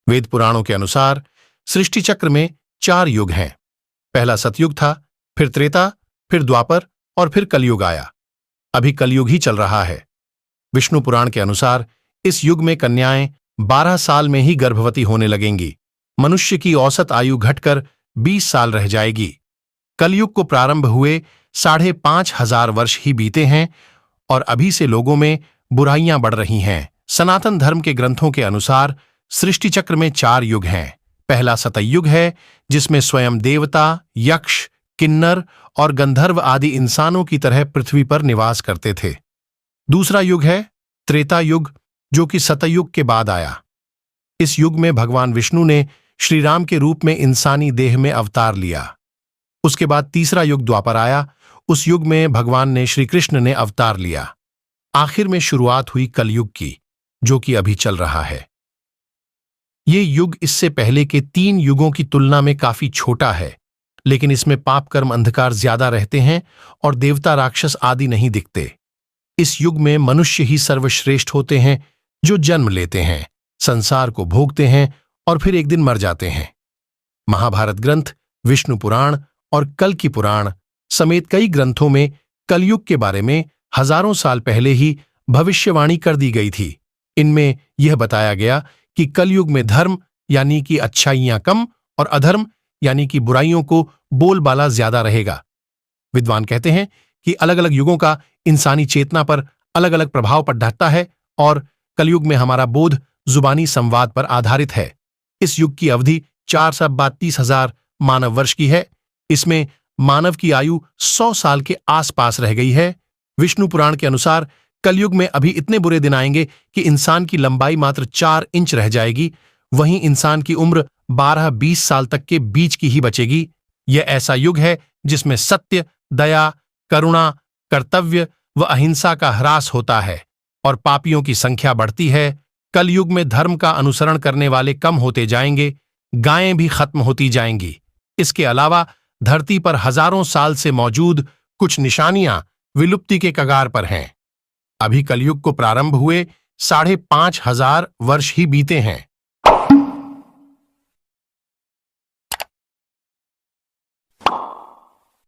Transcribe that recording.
वेद पुराणों के अनुसार सृष्टि चक्र में 4 युग हैं। पहला सतयुग था, फिर त्रेता, फिर द्वापर और फिर कलयुग आया। अभी कलयुग ही चल रहा है। विष्णु पुराण के अनुसार इस युग में कन्याएं 12 साल में ही गर्भवती होने लगेंगी। मनुष्य की औसत आयु घटकर 20 साल रह जाएगी। कलयुग को प्रारंभ हुए 5,500 वर्ष ही बीते हैं और अभी से लोगों में बुराइयां बढ़ रही हैं। सनातन धर्म के ग्रंथों के अनुसार सृष्टि चक्र में 4 युग हैं। पहला सतयुग है, जिसमें स्वयं देवता, यक्ष, किन्नर और गंधर्व आदि इंसानों की तरह पृथ्वी पर निवास करते थे। दूसरा युग है त्रेता युग, जो कि सतयुग के बाद आया। इस युग में भगवान विष्णु ने श्री राम के रूप में इंसानी देह में अवतार लिया। उसके बाद तीसरा युग द्वापर आया। उस युग में भगवान ने श्री कृष्ण ने अवतार लिया। आखिर में शुरुआत हुई कलयुग की, जो कि अभी चल रहा है। ये युग इससे पहले के 3 युगों की तुलना में काफी छोटा है, लेकिन इसमें पाप कर्म अंधकार ज्यादा रहते हैं और देवता राक्षस आदि नहीं दिखते। इस युग में मनुष्य ही सर्वश्रेष्ठ होते हैं, जो जन्म लेते हैं, संसार को भोगते हैं और फिर एक दिन मर जाते हैं। महाभारत ग्रंथ, विष्णु पुराण और कल की पुराण समेत कई ग्रंथों में कलयुग के बारे में हजारों साल पहले ही भविष्यवाणी कर दी गई थी। इनमें यह बताया गया कि कलयुग में धर्म यानी कि अच्छाइयां कम और अधर्म यानी कि बुराइयों को बोलबाला ज्यादा रहेगा। विद्वान कहते हैं कि अलग अलग युगों का इंसानी चेतना पर अलग अलग प्रभाव पड़ता है और कलयुग में हमारा बोध जुबानी संवाद पर आधारित है। इस युग की अवधि 4,32,000 मानव वर्ष की है। इसमें मानव की आयु 100 साल के आसपास रह गई है। विष्णु पुराण के अनुसार कलयुग में अभी इतने बुरे दिन आएंगे कि इंसान की लंबाई मात्र 4 इंच रह जाएगी। वहीं इंसान की उम्र 12-20 साल तक के बीच की ही बचेगी। यह ऐसा युग है जिसमें सत्य, दया, करुणा, कर्तव्य व अहिंसा का ह्रास होता है और पापियों की संख्या बढ़ती है। कलयुग में धर्म का अनुसरण करने वाले कम होते जाएंगे, गायें भी खत्म होती जाएंगी। इसके अलावा धरती पर हजारों साल से मौजूद कुछ निशानियां विलुप्ति के कगार पर हैं। अभी कलयुग को प्रारंभ हुए 5,500 वर्ष ही बीते हैं।